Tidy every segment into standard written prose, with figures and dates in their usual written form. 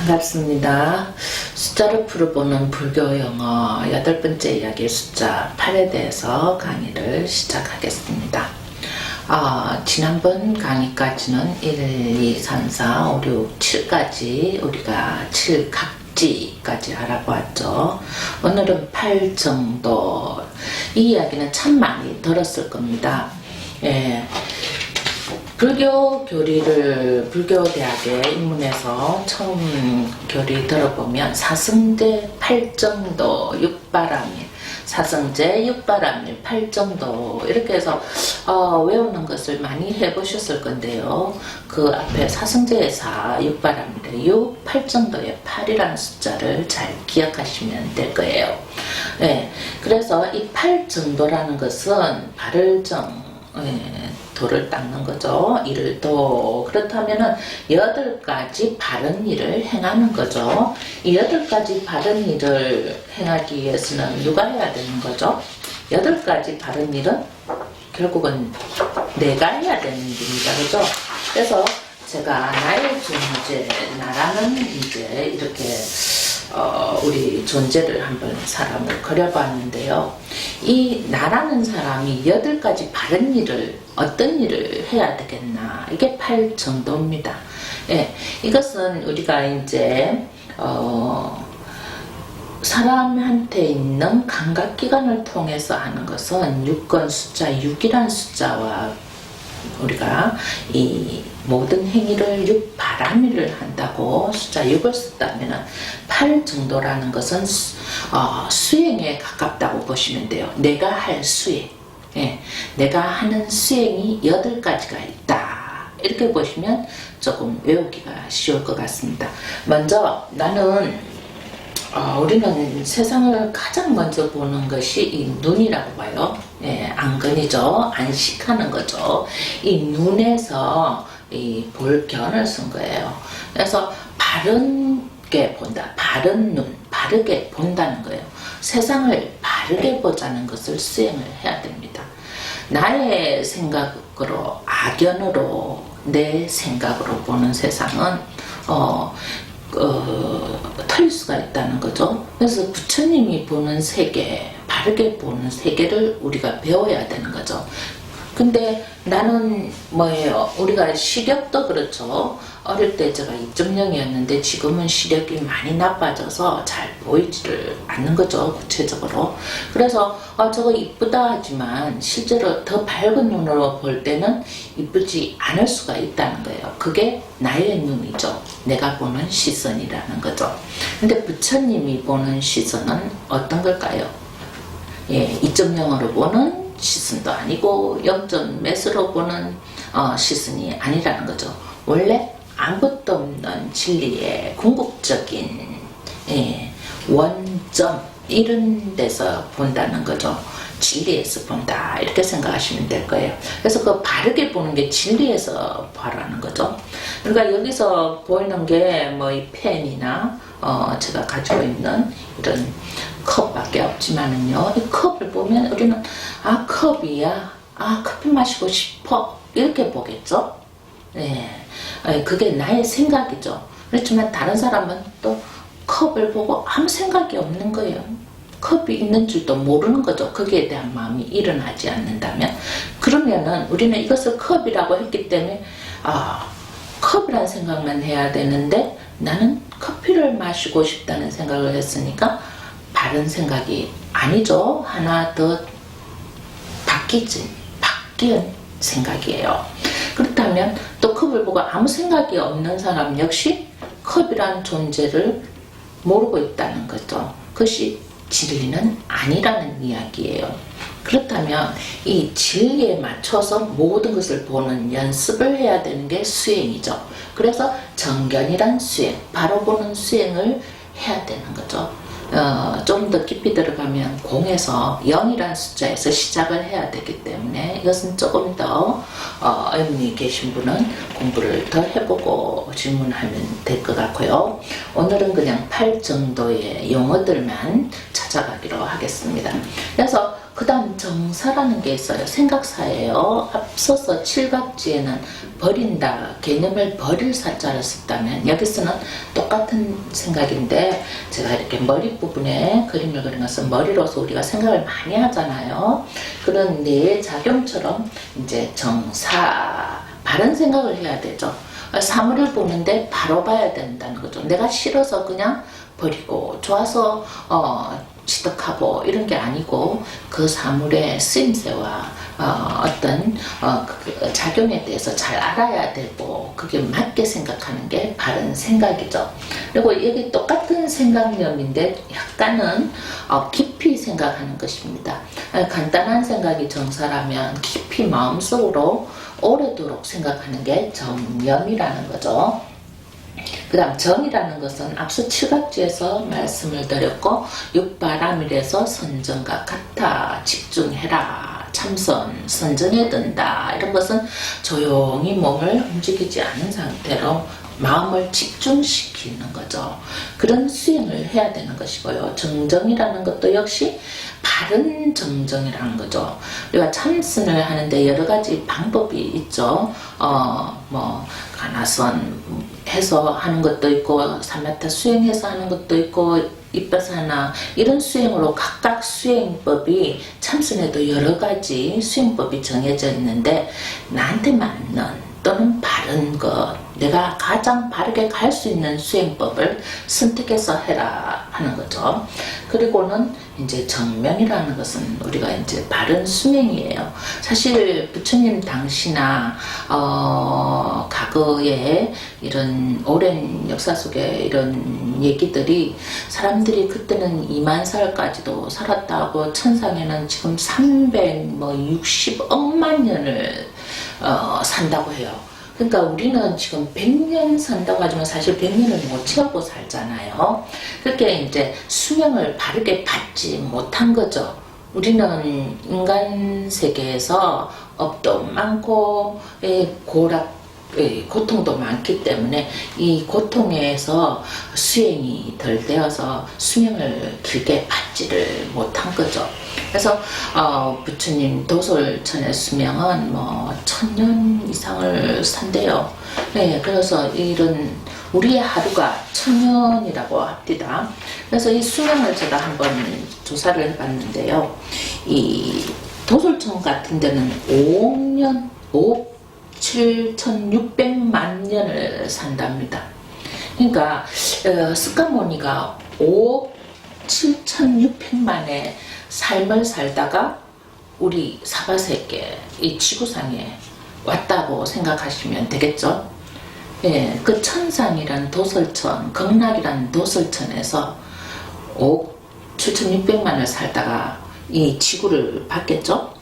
반갑습니다. 숫자를 풀어보는 불교 영어 8번째 이야기 숫자 8에 대해서 강의를 시작하겠습니다. 지난번 강의까지는 1, 2, 3, 4, 5, 6, 7까지 우리가 7각지까지 알아보았죠. 오늘은 8 정도. 이 이야기는 참 많이 들었을 겁니다. 불교대학의 입문에서 처음 교리 들어보면 사성제 8정도 6바람일, 사성제 6바람일 8정도 이렇게 해서 외우는 것을 많이 해보셨을 건데요. 그 앞에 사성제의 4, 6바람일의 6, 8정도의 8이라는 숫자를 잘 기억하시면 될 거예요. 그래서 이 8정도라는 것은 발을정, 도를 닦는 거죠. 일을 도. 그렇다면은 8가지 바른 일을 행하는 거죠. 이 8가지 바른 일을 행하기 위해서는 누가 해야 되는 거죠? 8가지 바른 일은 결국은 내가 해야 되는 일입니다. 그죠? 그래서 제가 나의 존재, 나라는 이제 이렇게 우리 존재를 한번 사람을 그려봤는데요. 이 나라는 사람이 8가지 바른 일을 어떤 일을 해야 되겠나, 이게 8 정도입니다. 이것은 우리가 이제 사람한테 있는 감각기관을 통해서 하는 것은 육권 숫자 6이라는 숫자와 우리가 이 모든 행위를 6바람일을 한다고 숫자 6을 썼다면 8 정도라는 것은 수행에 가깝다고 보시면 돼요. 내가 할 수행, 내가 하는 수행이 8가지가 있다, 이렇게 보시면 조금 외우기가 쉬울 것 같습니다. 먼저 나는 우리는 세상을 가장 먼저 보는 것이 이 눈이라고 봐요. 안근이죠. 안식하는 거죠. 이 눈에서 이 볼견을 쓴 거예요. 그래서 바르게 본다. 바른 눈, 바르게 본다는 거예요. 세상을 바르게 보자는 것을 수행을 해야 됩니다. 나의 생각으로, 악연으로, 내 생각으로 보는 세상은 틀릴 수가 있다는 거죠. 그래서 부처님이 보는 세계, 바르게 보는 세계를 우리가 배워야 되는 거죠. 근데 나는 뭐예요? 우리가 시력도 그렇죠. 어릴 때 제가 2.0이었는데 지금은 시력이 많이 나빠져서 잘 보이지를 않는 거죠, 구체적으로. 그래서 저거 이쁘다 하지만 실제로 더 밝은 눈으로 볼 때는 이쁘지 않을 수가 있다는 거예요. 그게 나의 눈이죠. 내가 보는 시선이라는 거죠. 근데 부처님이 보는 시선은 어떤 걸까요? 2.0으로 보는 시선도 아니고 0.몇으로 보는 시선이 아니라는 거죠. 원래 아무것도 없는 진리의 궁극적인 원점, 이런 데서 본다는 거죠. 진리에서 본다, 이렇게 생각하시면 될 거예요. 그래서 그 바르게 보는 게 진리에서 보라는 거죠. 그러니까 여기서 보이는 게 뭐 이 펜이나 제가 가지고 있는 이런 컵밖에 없지만은요, 이 컵을 보면 우리는 컵이야, 커피 마시고 싶어, 이렇게 보겠죠. 그게 나의 생각이죠. 그렇지만 다른 사람은 또 컵을 보고 아무 생각이 없는 거예요. 컵이 있는 줄도 모르는 거죠. 거기에 대한 마음이 일어나지 않는다면. 그러면은 우리는 이것을 컵이라고 했기 때문에 컵이라는 생각만 해야 되는데, 나는 커피를 마시고 싶다는 생각을 했으니까 바른 생각이 아니죠. 하나 더 바뀐 생각이에요. 그렇다면 또 컵을 보고 아무 생각이 없는 사람 역시 컵이란 존재를 모르고 있다는 거죠. 그것이 진리는 아니라는 이야기예요. 그렇다면 이 진리에 맞춰서 모든 것을 보는 연습을 해야 되는 게 수행이죠. 그래서 정견이란 수행, 바로 보는 수행을 해야 되는 거죠. 좀 더 깊이 들어가면 0에서 0이라는 숫자에서 시작을 해야 되기 때문에 이것은 조금 더 의문이 계신 분은 공부를 더 해보고 질문하면 될 것 같고요. 오늘은 그냥 8 정도의 용어들만 찾아가기로 하겠습니다. 그래서 그 다음 정사라는 게 있어요. 생각사예요. 앞서서 칠각지에는 버린다 개념을 버릴 사자를 썼다면 여기서는 똑같은 생각인데 제가 이렇게 머리 부분에 그림을 그린 것은 머리로서 우리가 생각을 많이 하잖아요. 그런 뇌의 작용처럼 이제 정사 바른 생각을 해야 되죠. 사물을 보는데 바로 봐야 된다는 거죠. 내가 싫어서 그냥 버리고 좋아서 취득하고 이런 게 아니고 그 사물의 쓰임새와 어떤 그 작용에 대해서 잘 알아야 되고 그게 맞게 생각하는 게 바른 생각이죠. 그리고 여기 똑같은 생각념인데 약간은 깊이 생각하는 것입니다. 간단한 생각이 정사라면 깊이 마음속으로 오래도록 생각하는 게 정념이라는 거죠. 그 다음 정이라는 것은 앞서 칠각지에서 말씀을 드렸고 육바람일에서 선정과 같아 집중해라 참선 선정에 든다 이런 것은 조용히 몸을 움직이지 않은 상태로 마음을 집중시키는 거죠. 그런 수행을 해야 되는 것이고요. 정정이라는 것도 역시 바른 정정이라는 거죠. 우리가 참선을 하는데 여러 가지 방법이 있죠. 뭐 가나선 해서 하는 것도 있고 사마타 수행해서 하는 것도 있고 이빠사나 이런 수행으로 각각 수행법이 참선에도 여러 가지 수행법이 정해져 있는데 나한테 맞는 또는 바른 것 내가 가장 바르게 갈 수 있는 수행법을 선택해서 해라 하는 거죠. 그리고는 이제 정명이라는 것은 우리가 이제 바른 수행이에요. 사실 부처님 당시나 과거에 이런 오랜 역사 속에 이런 얘기들이 사람들이 그때는 2만 살까지도 살았다고 천상에는 지금 360억만 년을 산다고 해요. 그러니까 우리는 지금 100년 산다고 하지만 사실 100년을 못 채우고 살잖아요. 그렇게 이제 수명을 바르게 받지 못한 거죠. 우리는 인간 세계에서 업도 많고 고통도 많기 때문에 이 고통에서 수행이 덜 되어서 수명을 길게 받지를 못한 거죠. 그래서 부처님 도솔천의 수명은 뭐 1000년 이상을 산대요. 네, 그래서 이런 우리의 하루가 1000년이라고 합니다. 그래서 이 수명을 제가 한번 조사를 해봤는데요. 이 도솔천 같은 데는 5억 7,600만 년을 산답니다. 그러니까 스카모니가 5억 7,600만의 삶을 살다가 우리 사바세계 이 지구상에 왔다고 생각하시면 되겠죠. 예, 그 천상이란 도설천, 극락이란 도설천에서 5억 7,600만을 살다가 이 지구를 봤겠죠.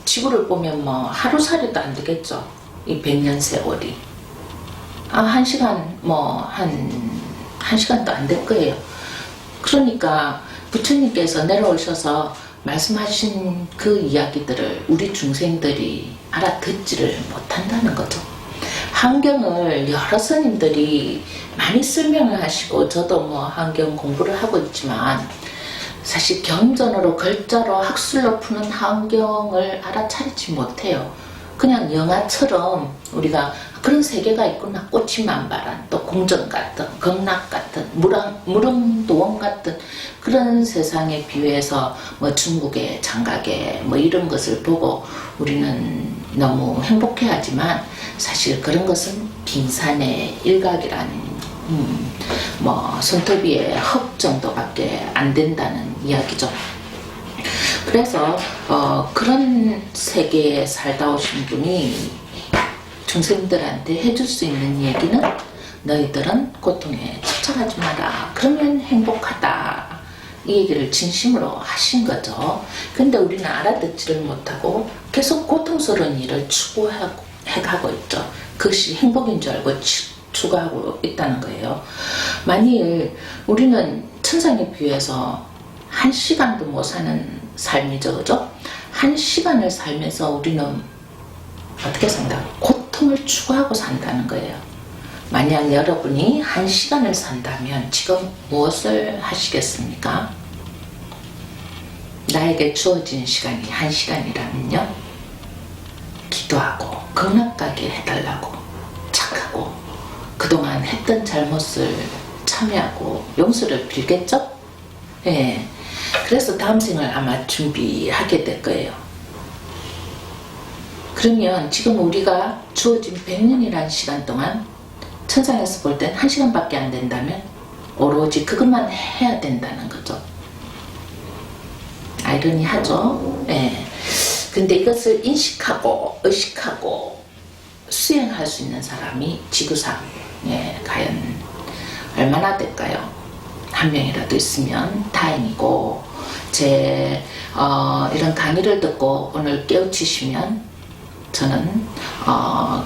지구를 보면 뭐 하루살이도 안 되겠죠. 이 100년 세월이. 한 시간, 한 시간도 안 될 거예요. 그러니까 부처님께서 내려오셔서 말씀하신 그 이야기들을 우리 중생들이 알아듣지를 못한다는 거죠. 한경을 여러 스님들이 많이 설명을 하시고 저도 뭐 한경 공부를 하고 있지만 사실 경전으로 글자로 학술로 푸는 한경을 알아차리지 못해요. 그냥 영화처럼 우리가 그런 세계가 있구나. 꽃이 만발한 또 궁전 같은 극락 같은 무릉도원 같은 그런 세상에 비유해서 뭐 중국의 장각에 뭐 이런 것을 보고 우리는 너무 행복해하지만 사실 그런 것은 빙산의 일각이란 뭐 손톱이의 흙 정도밖에 안 된다는 이야기죠. 그래서 그런 세계에 살다 오신 분이 중생들한테 해줄 수 있는 얘기는 너희들은 고통에 집착하지 마라. 그러면 행복하다. 이 얘기를 진심으로 하신 거죠. 근데 우리는 알아듣지를 못하고 계속 고통스러운 일을 추구해가고 있죠. 그것이 행복인 줄 알고 추구하고 있다는 거예요. 만일 우리는 천상에 비해서 1시간도 못 사는 삶이죠. 그죠? 1시간을 살면서 우리는 어떻게 산다? 고통을 추구하고 산다는 거예요. 만약 여러분이 1시간을 산다면 지금 무엇을 하시겠습니까? 나에게 주어진 시간이 1시간이라면요, 기도하고 극락가게 해달라고 착하고 그동안 했던 잘못을 참여하고 용서를 빌겠죠? 예. 그래서 다음 생을 아마 준비하게 될 거예요. 그러면 지금 우리가 주어진 100년이라는 시간 동안 천상에서 볼 땐 1시간밖에 안 된다면 오로지 그것만 해야 된다는 거죠. 아이러니하죠? 예. 근데 이것을 인식하고 의식하고 수행할 수 있는 사람이 지구상 과연 얼마나 될까요? 한 명이라도 있으면 다행이고, 제 이런 강의를 듣고 오늘 깨우치시면 저는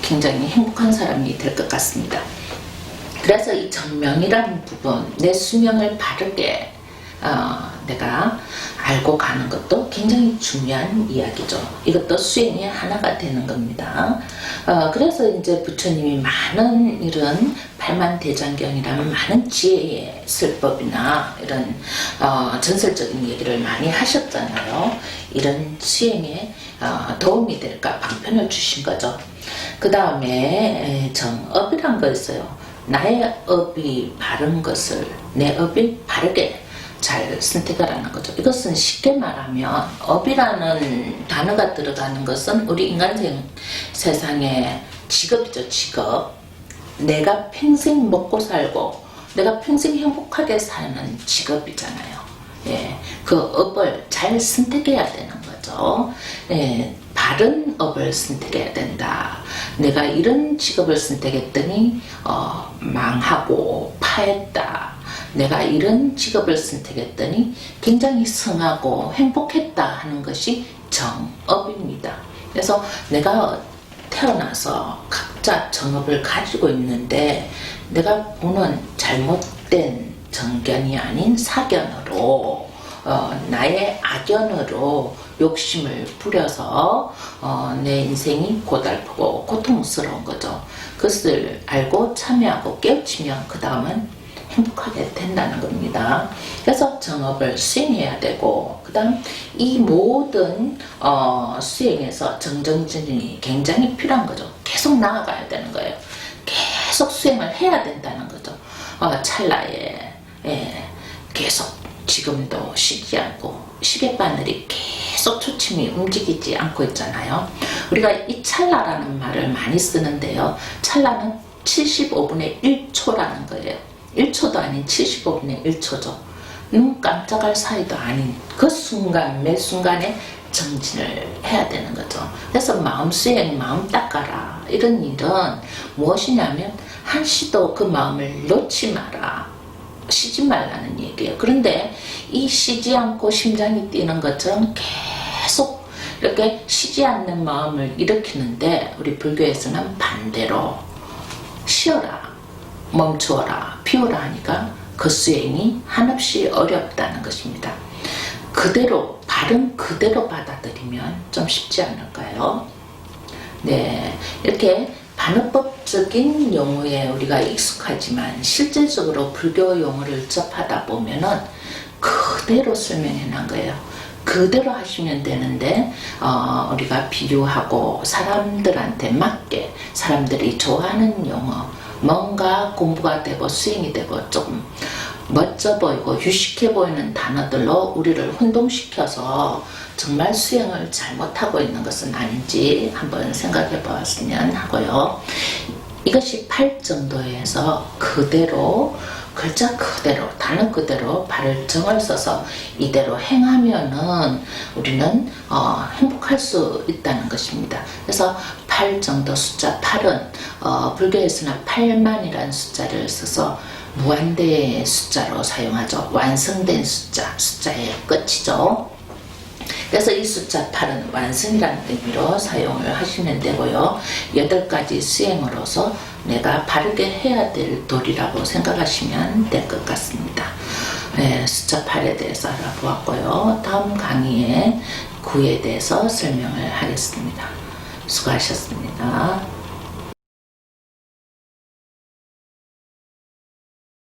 굉장히 행복한 사람이 될 것 같습니다. 그래서 이 정명이라는 부분, 내 수명을 바르게 내가 알고 가는 것도 굉장히 중요한 이야기죠. 이것도 수행의 하나가 되는 겁니다. 그래서 이제 부처님이 많은 이런 팔만대장경이라는 많은 지혜의 설법이나 이런 전설적인 얘기를 많이 하셨잖아요. 이런 수행에 도움이 될까 방편을 주신 거죠. 그 다음에 정업이란 거 있어요. 나의 업이 바른 것을, 내 업이 바르게 잘 선택하라는 거죠. 이것은 쉽게 말하면 업이라는 단어가 들어가는 것은 우리 인간 세상의 직업이죠. 직업. 내가 평생 먹고 살고 내가 평생 행복하게 사는 직업이잖아요. 예, 그 업을 잘 선택해야 되는 거죠. 예, 바른 업을 선택해야 된다. 내가 이런 직업을 선택했더니 망하고 파했다. 내가 이런 직업을 선택했더니 굉장히 성하고 행복했다 하는 것이 정업입니다. 그래서 내가 태어나서 각자 정업을 가지고 있는데 내가 보는 잘못된 정견이 아닌 사견으로 나의 악연으로 욕심을 부려서 내 인생이 고달프고 고통스러운 거죠. 그것을 알고 참여하고 깨우치면 그 다음은 행복하게 된다는 겁니다. 그래서 정업을 수행해야 되고, 그 다음 이 모든 수행에서 정정진이 굉장히 필요한 거죠. 계속 나아가야 되는 거예요. 계속 수행을 해야 된다는 거죠. 찰나에 계속 지금도 쉬지 않고 시계바늘이 계속 초침이 움직이지 않고 있잖아요. 우리가 이 찰나라는 말을 많이 쓰는데요. 찰나는 75분의 1초라는 거예요. 1초도 아닌 75분의 1초죠. 눈 깜짝할 사이도 아닌 그 순간 매 순간에 정진을 해야 되는 거죠. 그래서 마음 수행, 마음 닦아라, 이런 일은 무엇이냐면 한시도 그 마음을 놓지 마라, 쉬지 말라는 얘기예요. 그런데 이 쉬지 않고 심장이 뛰는 것처럼 계속 이렇게 쉬지 않는 마음을 일으키는데, 우리 불교에서는 반대로 쉬어라, 멈추어라, 피우라 하니까 그 수행이 한없이 어렵다는 것입니다. 그대로, 바른 그대로 받아들이면 좀 쉽지 않을까요? 네, 이렇게 반어법적인 용어에 우리가 익숙하지만 실질적으로 불교 용어를 접하다 보면은 그대로 설명해 놓은 거예요. 그대로 하시면 되는데 우리가 비유하고 사람들한테 맞게, 사람들이 좋아하는 용어, 뭔가 공부가 되고 수행이 되고 조금 멋져 보이고 유식해 보이는 단어들로 우리를 혼동시켜서 정말 수행을 잘못하고 있는 것은 아닌지 한번 생각해 보았으면 하고요. 이것이 8정도에서 그대로, 글자 그대로, 단어 그대로 바를 정을 써서 이대로 행하면은 우리는 행복할 수 있다는 것입니다. 그래서 8정도 숫자 8은 불교에서는 8만이라는 숫자를 써서 무한대의 숫자로 사용하죠. 완성된 숫자, 숫자의 끝이죠. 그래서 이 숫자 8은 완성이라는 의미로 사용을 하시면 되고요. 8가지 수행으로서 내가 바르게 해야 될 도리라고 생각하시면 될 것 같습니다. 네, 숫자 8에 대해서 알아보았고요. 다음 강의에 9에 대해서 설명을 하겠습니다. 수고하셨습니다.